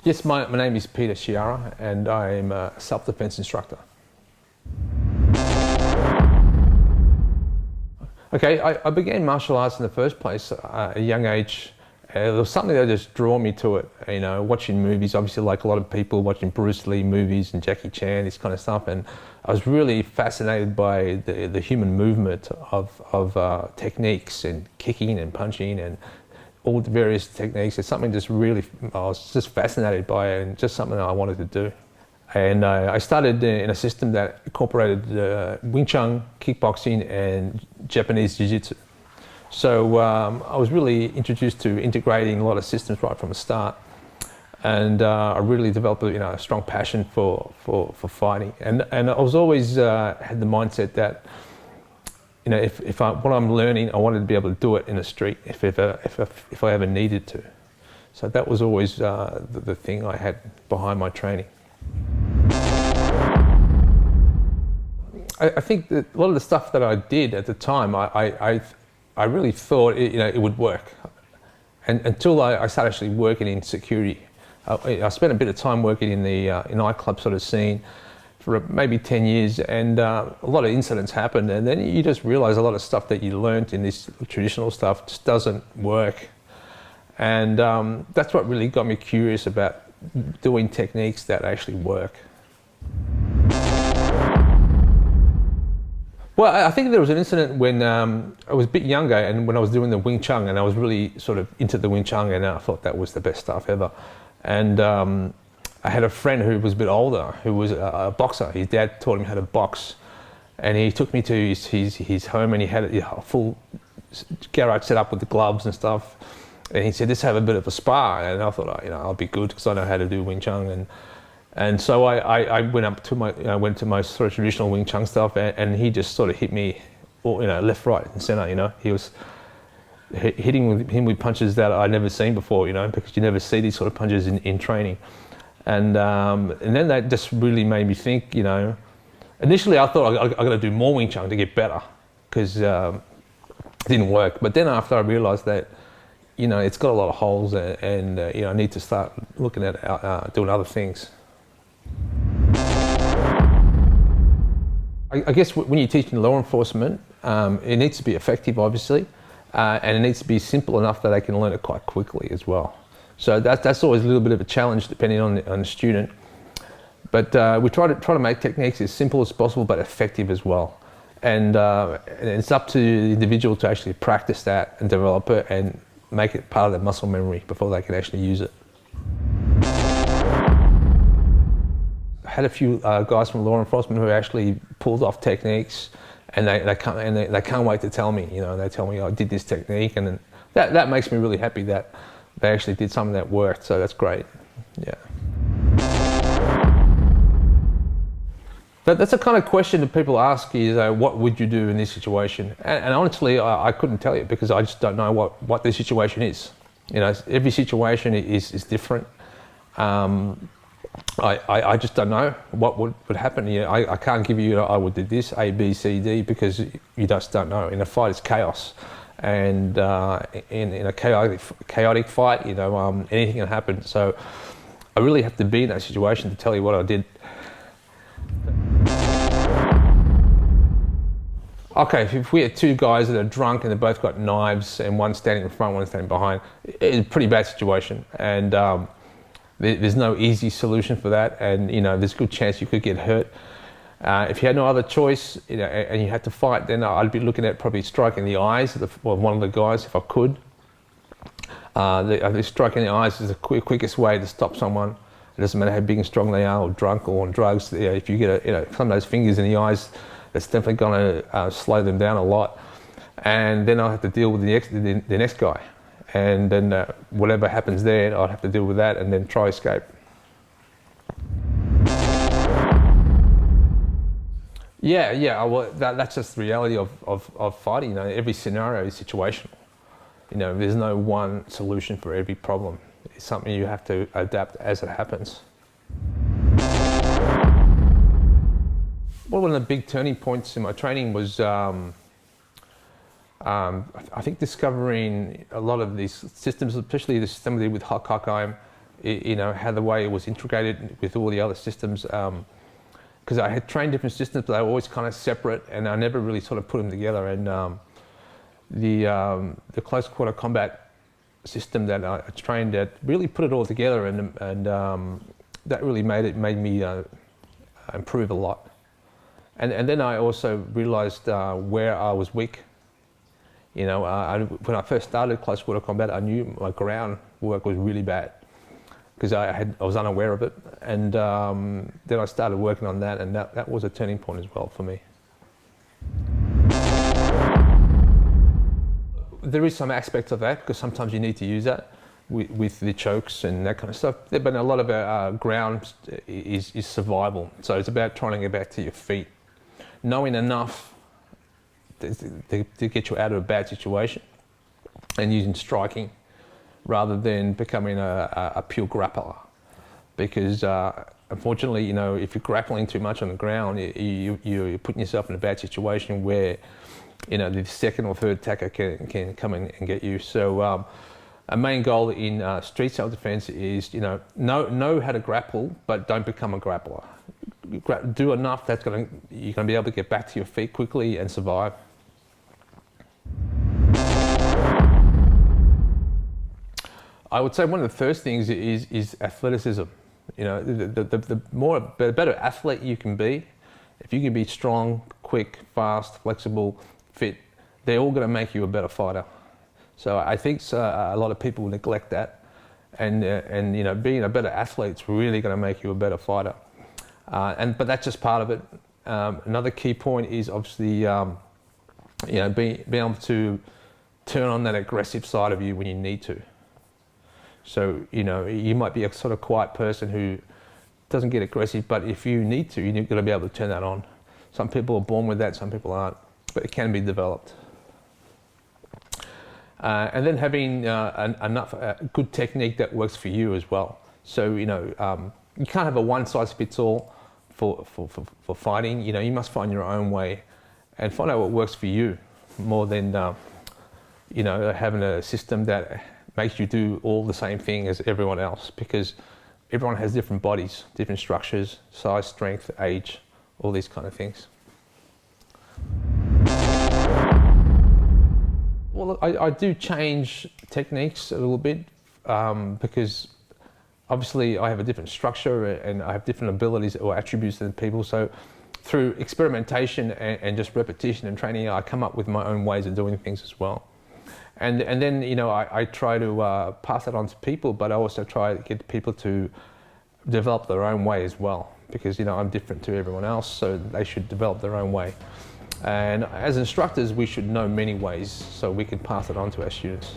Yes, my name is Peter Sciarra and I am a self-defense instructor. Okay, I began martial arts in the first place at a young age. There was something that just drew me to it, you know, watching movies, obviously like a lot of people, watching Bruce Lee movies and Jackie Chan, this kind of stuff, and I was really fascinated by the human movement of techniques and kicking and punching and all the various techniques. It's something just really, I was just fascinated by it and just something that I wanted to do. And I started in a system that incorporated Wing Chun, kickboxing and Japanese Jiu-Jitsu. So I was really introduced to integrating a lot of systems right from the start, and I really developed a strong passion for fighting. And I was always had the mindset that what I'm learning, I wanted to be able to do it in the street if I ever needed to. So that was always the thing I had behind my training. I think that a lot of the stuff that I did at the time, I really thought it would work, and until I started actually working in security. I spent a bit of time working in the nightclub sort of scene for maybe 10 years, and a lot of incidents happened, and then you just realize a lot of stuff that you learned in this traditional stuff just doesn't work. And that's what really got me curious about doing techniques that actually work. Well, I think there was an incident when I was a bit younger, and when I was doing the Wing Chun, and I was really sort of into the Wing Chun, and I thought that was the best stuff ever. And I had a friend who was a bit older, who was a boxer. His dad taught him how to box, and he took me to his home, and he had a full garage set up with the gloves and stuff. And he said, "Let's have a bit of a spar." And I thought, I'll be good because I know how to do Wing Chun. And so I went up to my sort of traditional Wing Chun stuff, and he just sort of hit me, left, right, and center. He was hitting him with punches that I'd never seen before, because you never see these sort of punches in training. And then that just really made me think. Initially I thought I got to do more Wing Chun to get better, because it didn't work. But then after I realised that it's got a lot of holes, and I need to start looking at doing other things. I guess when you're teaching law enforcement, it needs to be effective, obviously, and it needs to be simple enough that they can learn it quite quickly as well. So that's always a little bit of a challenge depending on the student. But we try to make techniques as simple as possible but effective as well. And it's up to the individual to actually practice that and develop it and make it part of their muscle memory before they can actually use it. I had a few guys from law enforcement who actually pulled off techniques, and they can't wait to tell me. They tell me, I did this technique, and then that makes me really happy that they actually did something that worked. So that's great. Yeah. That's the kind of question that people ask is, what would you do in this situation? And honestly, I couldn't tell you, because I just don't know what the situation is. Every situation is different. I just don't know what would happen. I can't give you, I would do this, A, B, C, D, because you just don't know. In a fight, it's chaos. And in a chaotic fight, anything can happen. So I really have to be in that situation to tell you what I did. Okay, if we had two guys that are drunk and they've both got knives, and one's standing in front, one's standing behind, it's a pretty bad situation. And there's no easy solution for that, and there's a good chance you could get hurt. If you had no other choice, and you had to fight, then I'd be looking at probably striking the eyes of one of the guys if I could. I think striking the eyes is the quickest way to stop someone. It doesn't matter how big and strong they are, or drunk, or on drugs. If you get some of those fingers in the eyes, that's definitely going to slow them down a lot. And then I'll have to deal with the next guy. And then whatever happens there, I'd have to deal with that and then try escape. Yeah. Well, that's just the reality of fighting. Every scenario is situational. There's no one solution for every problem. It's something you have to adapt as it happens. Well, one of the big turning points in my training was I think discovering a lot of these systems, especially the system with Hock Hochheim, you know, how the way it was integrated with all the other systems. Because I had trained different systems, but they were always kind of separate, and I never really sort of put them together. And the close quarter combat system that I trained at really put it all together, and that really made me improve a lot. And then I also realised where I was weak. You know, when I first started close quarter combat, I knew my ground work was really bad because I was unaware of it. And then I started working on that, and that was a turning point as well for me. There is some aspects of that because sometimes you need to use that with the chokes and that kind of stuff. But a lot of our ground is survival. So it's about trying to get back to your feet, knowing enough to get you out of a bad situation, and using striking rather than becoming a pure grappler. Because unfortunately, you know, if you're grappling too much on the ground, you're putting yourself in a bad situation where, you know, the second or third attacker can come in and get you. So a main goal in street self-defense is, you know how to grapple, but don't become a grappler. Do enough that's you're gonna be able to get back to your feet quickly and survive. I would say one of the first things is athleticism. You know, the better athlete you can be, if you can be strong, quick, fast, flexible, fit, they're all going to make you a better fighter. So I think a lot of people neglect that, and you know, being a better athlete is really going to make you a better fighter. But that's just part of it. Another key point is obviously, you know, being able to turn on that aggressive side of you when you need to. So, you know, you might be a sort of quiet person who doesn't get aggressive, but if you need to, you've got to be able to turn that on. Some people are born with that, some people aren't, but it can be developed. And then having enough good technique that works for you as well. So, you know, you can't have a one-size-fits-all for fighting. You know, you must find your own way and find out what works for you more than, you know, having a system that makes you do all the same thing as everyone else, because everyone has different bodies, different structures, size, strength, age, all these kind of things. Well, I do change techniques a little bit because obviously I have a different structure and I have different abilities or attributes than people. So through experimentation and just repetition and training, I come up with my own ways of doing things as well. And then, you know, I try to pass that on to people, but I also try to get people to develop their own way as well, because, you know, I'm different to everyone else, so they should develop their own way. And as instructors, we should know many ways so we can pass it on to our students.